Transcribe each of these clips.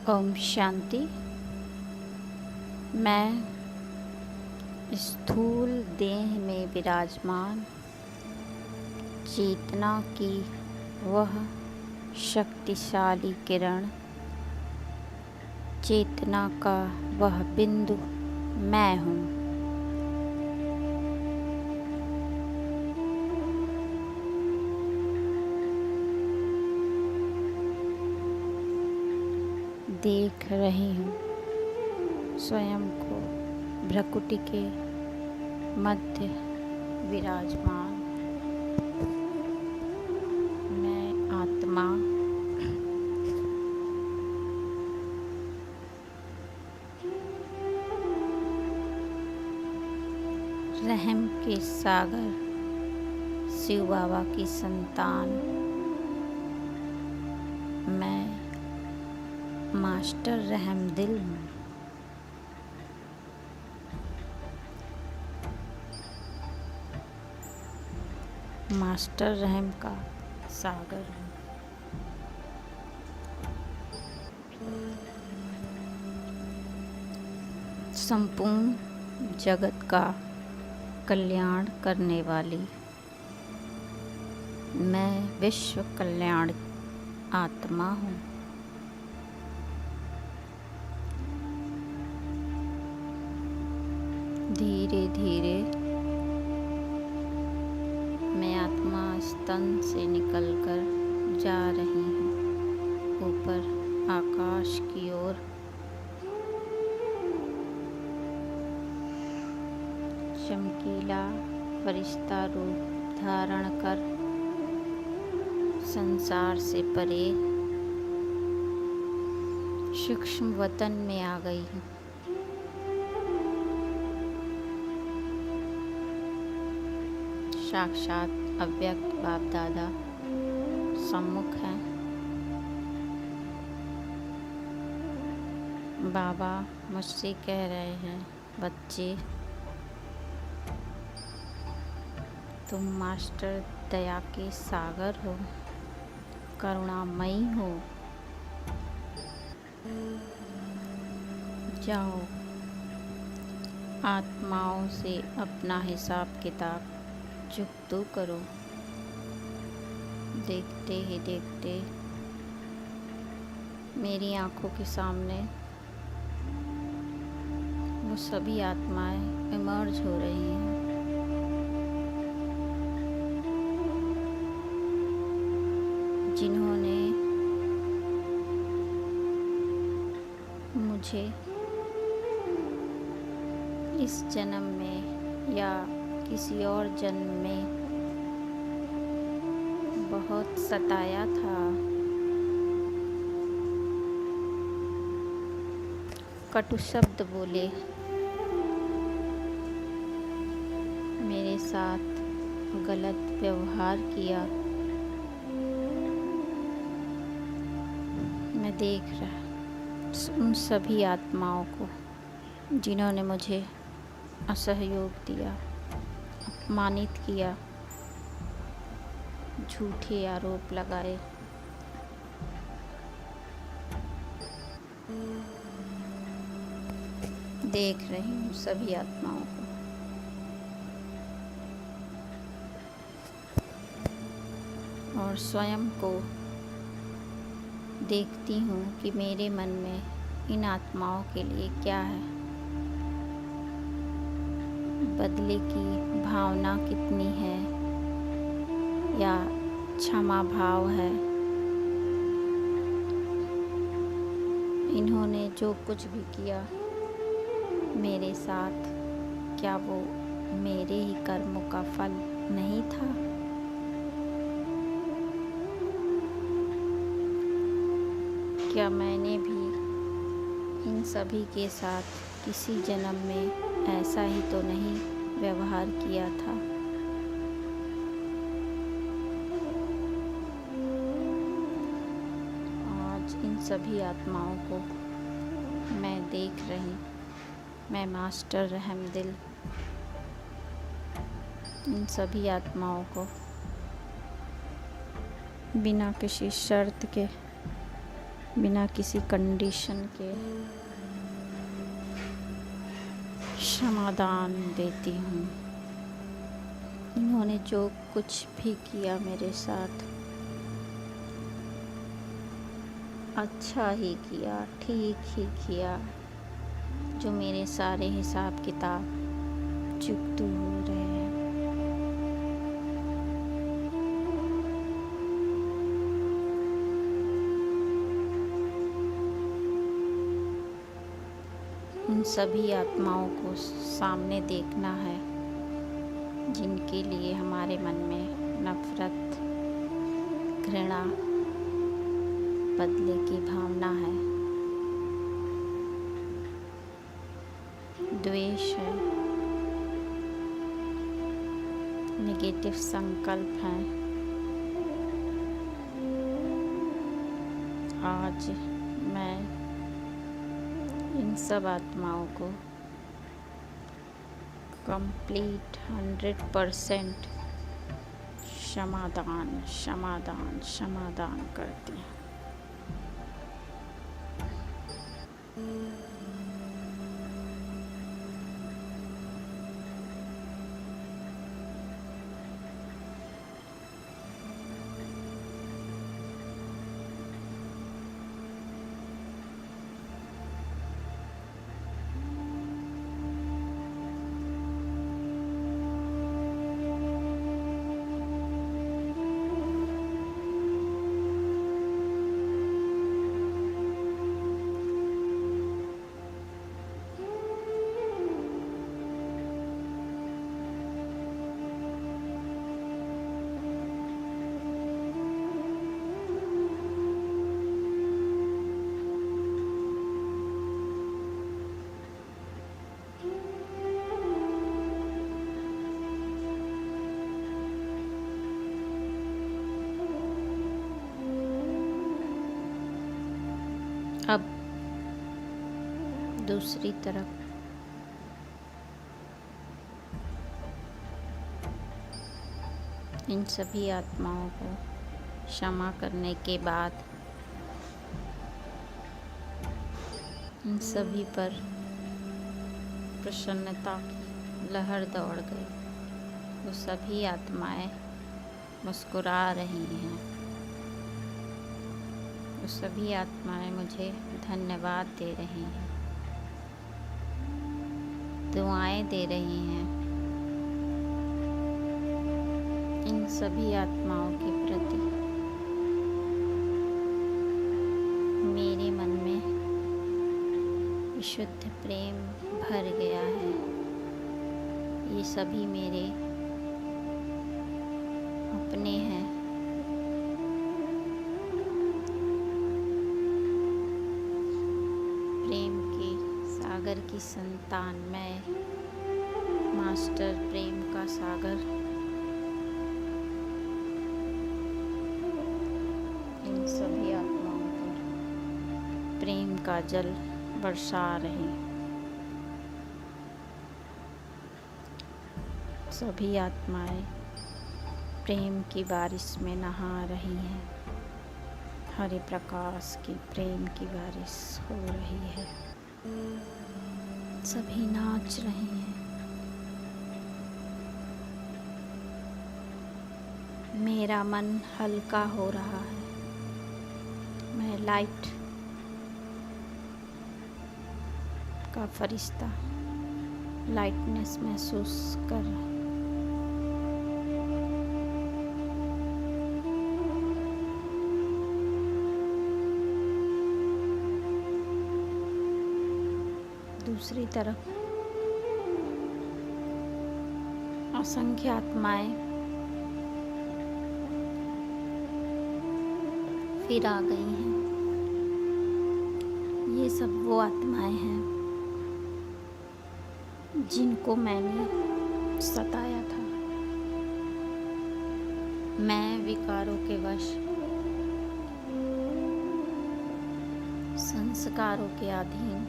ओम शांति। मैं स्थूल देह में विराजमान चेतना की वह शक्तिशाली किरण, चेतना का वह बिंदु मैं हूँ। देख रही हूँ स्वयं को भ्रकुटी के मध्य विराजमान। मैं आत्मा रहम के सागर शिव बाबा की संतान। मैं मास्टर रहम दिल हूँ। मास्टर रहम का सागर हूँ। संपूर्ण जगत का कल्याण करने वाली मैं विश्व कल्याण आत्मा हूँ। धीरे धीरे मैं आत्मा स्तन से निकलकर जा रही हूँ ऊपर आकाश की ओर। चमकीला फरिश्ता रूप धारण कर संसार से परे सूक्ष्म वतन में आ गई हूँ। साक्षात अव्यक्त बाप दादा सम्मुख हैं। बाबा मुझसे कह रहे हैं, बच्चे तुम मास्टर दया के सागर हो, करुणामयी हो। जाओ आत्माओं से अपना हिसाब किताब चुकता करो। देखते ही देखते मेरी आंखों के सामने वो सभी आत्माएं इमर्ज हो रही हैं। जिन्होंने मुझे इस जन्म में या किसी और जन्म में बहुत सताया था, कटु शब्द बोले, मेरे साथ गलत व्यवहार किया। मैं देख रहा उन सभी आत्माओं को जिन्होंने मुझे असहयोग दिया, अपमानित किया, झूठे आरोप लगाए। देख रही हूँ सभी आत्माओं को। और स्वयं को देखती हूँ कि मेरे मन में इन आत्माओं के लिए क्या है, बदले की भावना कितनी है या क्षमा भाव है। इन्होंने जो कुछ भी किया मेरे साथ, क्या वो मेरे ही कर्मों का फल नहीं था? क्या मैंने भी इन सभी के साथ किसी जन्म में ऐसा ही तो नहीं व्यवहार किया था? आज इन सभी आत्माओं को मैं देख रही, मैं मास्टर रहम दिल इन सभी आत्माओं को बिना किसी शर्त के बिना किसी कंडीशन के समाधान देती हूँ। इन्होंने जो कुछ भी किया मेरे साथ अच्छा ही किया, ठीक ही किया। जो मेरे सारे हिसाब किताब चुकते हो रहे हैं, उन सभी आत्माओं को सामने देखना है जिनके लिए हमारे मन में नफरत, घृणा, बदले की भावना है, द्वेष है, नेगेटिव संकल्प हैं। आज मैं इन सब आत्माओं को कंप्लीट 100% समाधान करती हूँ। अब दूसरी तरफ इन सभी आत्माओं को क्षमा करने के बाद इन सभी पर प्रसन्नता की लहर दौड़ गई। वो सभी आत्माएं मुस्कुरा रही हैं। वो सभी आत्माएं मुझे धन्यवाद दे रही हैं, दुआएं दे रही हैं। इन सभी आत्माओं के प्रति मेरे मन में विशुद्ध प्रेम भर गया है। ये सभी मेरे अपने हैं। प्रेम के सागर की संतान मैं, मास्टर प्रेम का सागर इन सभी आत्माओं पर प्रेम का जल बरसा रही। सभी आत्माएं प्रेम की बारिश में नहा रही हैं। हरे प्रकाश की प्रेम की बारिश हो रही है। सभी नाच रहे हैं। मेरा मन हल्का हो रहा है। मैं लाइट का फरिश्ता, लाइटनेस महसूस कर रहा हूँ। दूसरी तरफ असंख्य आत्माएं फिर आ गई हैं। ये सब वो आत्माएं हैं जिनको मैंने सताया था। मैं विकारों के वश, संस्कारों के अधीन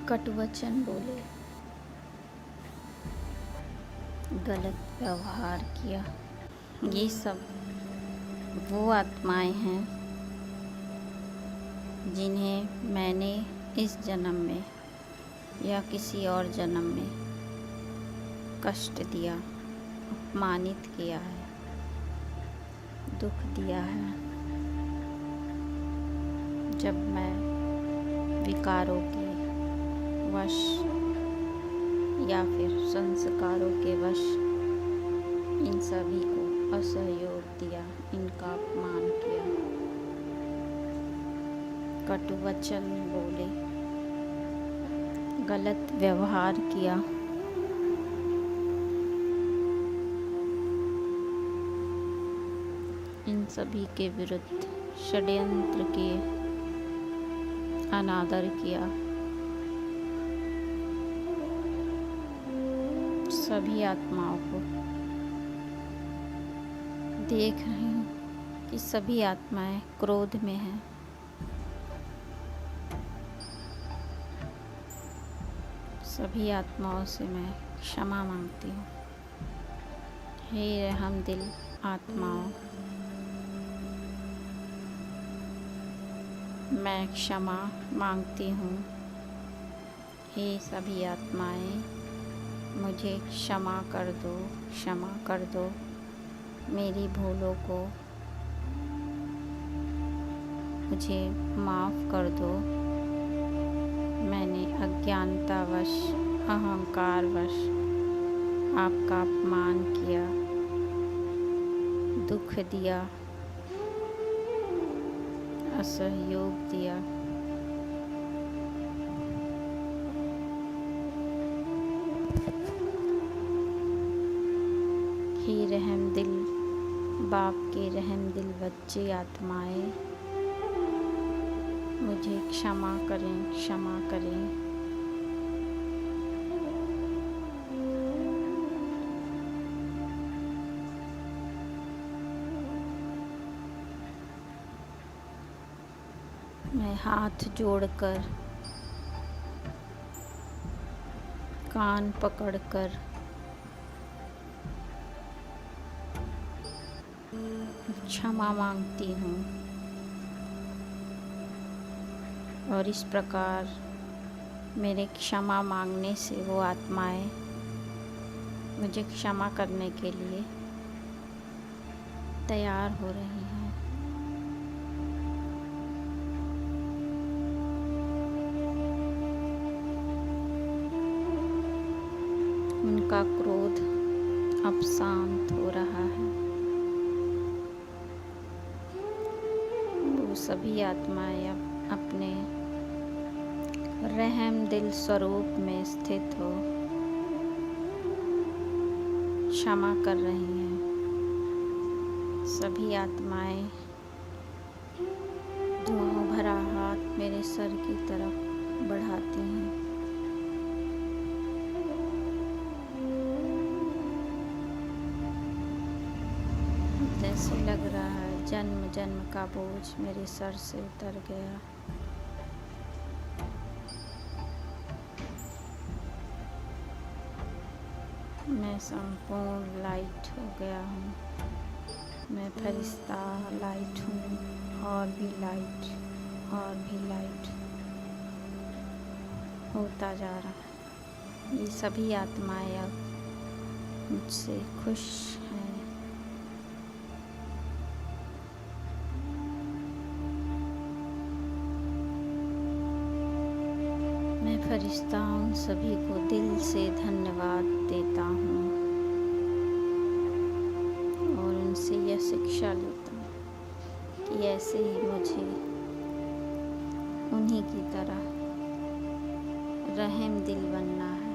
कटुवचन बोले, गलत व्यवहार किया। ये सब वो आत्माएं हैं जिन्हें मैंने इस जन्म में या किसी और जन्म में कष्ट दिया, अपमानित किया है, दुख दिया है। जब मैं विकारों के वश या फिर संस्कारों के वश इन सभी को असहयोग दिया, इनका अपमान किया, कटु वचन बोले, गलत व्यवहार किया, इन सभी के विरुद्ध षड्यंत्र किए, अनादर किया। सभी आत्माओं को देख रही हूँ कि सभी आत्माएं क्रोध में हैं। सभी आत्माओं से मैं क्षमा मांगती हूँ। हे रहमदिल आत्माओं, मैं क्षमा मांगती हूँ। हे सभी आत्माएं, मुझे क्षमा कर दो, क्षमा कर दो। मेरी भूलों को मुझे माफ़ कर दो। मैंने अज्ञानतावश, अहंकारवश आपका अपमान किया, दुख दिया, असहयोग दिया। हे रहमदिल बाप के रहमदिल बच्चे आत्माएं, मुझे क्षमा करें, क्षमा करें। मैं हाथ जोड़कर, कान पकड़कर क्षमा मांगती हूँ। और इस प्रकार मेरे क्षमा मांगने से वो आत्माएं मुझे क्षमा करने के लिए तैयार हो रही हैं। उनका क्रोध अब शांत हो रहा है। वो सभी आत्माएं अब अपने रहम दिल स्वरूप में स्थित हो क्षमा कर रही हैं। सभी आत्माएं धुआं भरा हाथ मेरे सर की तरफ बढ़ाती हैं। जैसे लग रहा है जन्म जन्म का बोझ मेरे सर से उतर गया। मैं संपूर्ण लाइट हो गया हूँ। मैं फरिश्ता लाइट हूँ, और भी लाइट, और भी लाइट होता जा रहा है। ये सभी आत्माएं अब मुझसे खुश हैं। मैं फरिश्ता उन सभी को दिल से धन्यवाद देता हूँ और उनसे यह शिक्षा लेता हूँ कि ऐसे ही मुझे उन्हीं की तरह रहम दिल बनना है।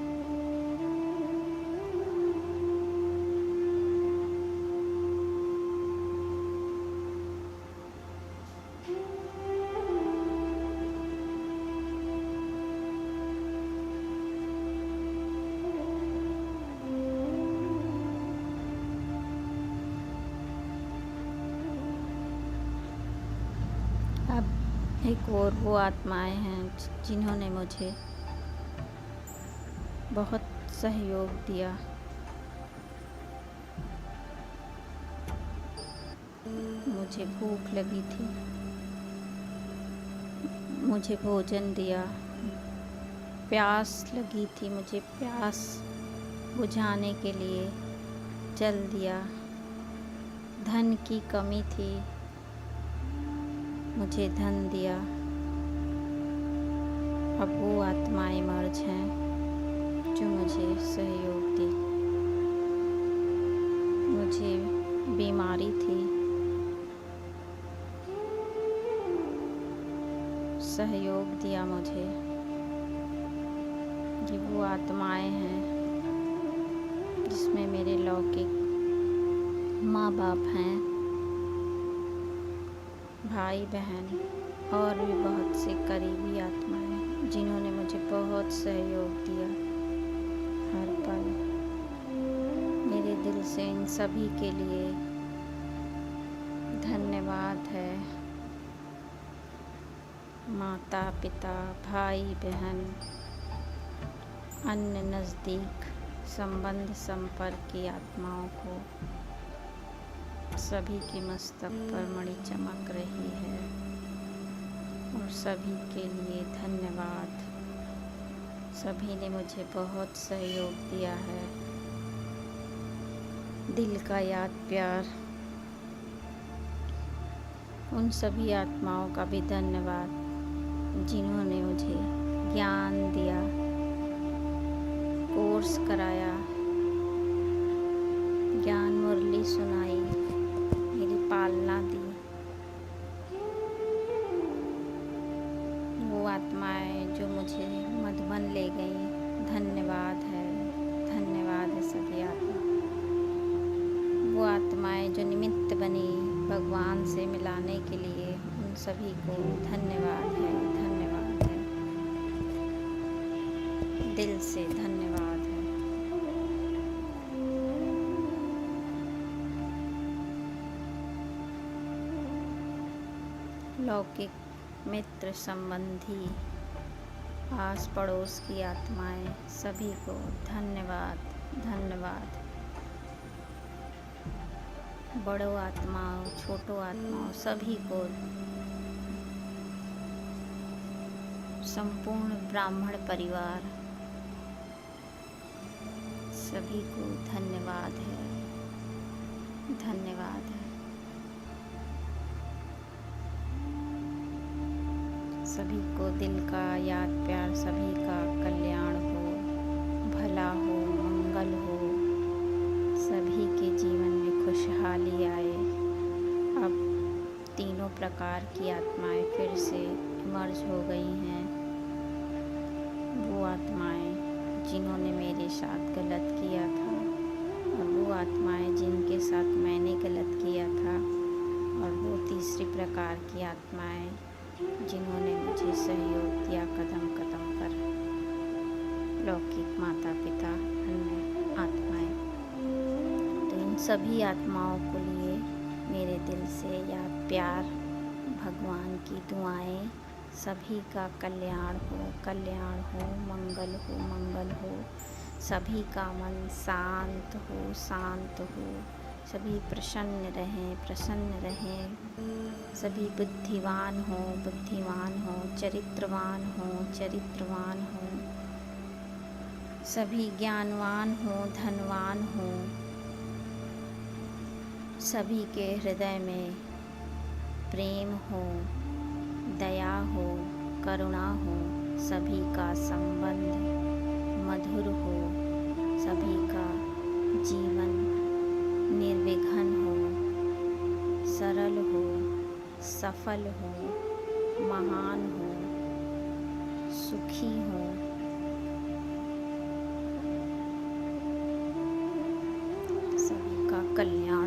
अब एक और वो आत्माएं हैं जिन्होंने मुझे बहुत सहयोग दिया। मुझे भूख लगी थी, मुझे भोजन दिया। प्यास लगी थी, मुझे प्यास बुझाने के लिए जल दिया। धन की कमी थी, मुझे धन दिया। अब वो आत्माएं मर्ज हैं जो मुझे सहयोग दी। मुझे बीमारी थी, सहयोग दिया मुझे। ये वो आत्माएं हैं जिसमें मेरे लौकिक माँ बाप हैं, भाई बहन और भी बहुत से करीबी आत्माएं जिन्होंने मुझे बहुत सहयोग दिया हर पल। मेरे दिल से इन सभी के लिए धन्यवाद है। माता पिता, भाई बहन, अन्य नज़दीक संबंध संपर्क की आत्माओं को, सभी के मस्तक पर मणि चमक रही है और सभी के लिए धन्यवाद। सभी ने मुझे बहुत सहयोग दिया है। दिल का याद प्यार। उन सभी आत्माओं का भी धन्यवाद जिन्होंने मुझे ज्ञान दिया, कोर्स कराया, ज्ञान मुरली सुनाई, मेरी पालना दी। वो आत्माएं जो मुझे मधुबन ले गई, धन्यवाद है, धन्यवाद है सभी आत्मा। वो आत्माएं जो निमित्त बनी भगवान से मिलाने के लिए, उन सभी को धन्यवाद है, धन्यवाद है, दिल से धन्यवाद है। लौकिक मित्र संबंधी, आस पड़ोस की आत्माएं, सभी को धन्यवाद, धन्यवाद। बड़ों आत्माओं, छोटों आत्माओं, सभी को, संपूर्ण ब्राह्मण परिवार, सभी को धन्यवाद है, धन्यवाद है। सभी को दिल का याद प्यार, सभी का कल्याण हो, भला हो, मंगल हो, सभी के जीवन में खुशहाली आए। अब तीनों प्रकार की आत्माएं फिर से इमर्ज हो गई हैं। वो आत्माएं जिन्होंने मेरे साथ गलत किया था और वो आत्माएं जिनके साथ मैंने गलत किया था, और वो तीसरी प्रकार की आत्माएं जिन्होंने मुझे सहयोग दिया कदम कदम पर, लौकिक माता पिता, अन्य आत्माएं। तो इन सभी आत्माओं को लिए मेरे दिल से याद प्यार, भगवान की दुआएं, सभी का कल्याण हो, कल्याण हो, मंगल हो, मंगल हो, सभी का मन शांत हो, शांत हो, सभी प्रसन्न रहें, प्रसन्न रहें, सभी बुद्धिवान हो, बुद्धिवान हो, चरित्रवान हो, चरित्रवान हो, सभी ज्ञानवान हो, धनवान हो, सभी के हृदय में प्रेम हो, दया हो, करुणा हो, सभी का संबंध मधुर हो, सभी का जीवन निर्विघ्न हो, सरल हो, सफल हो, महान हो, सुखी हो, सभी का कल्याण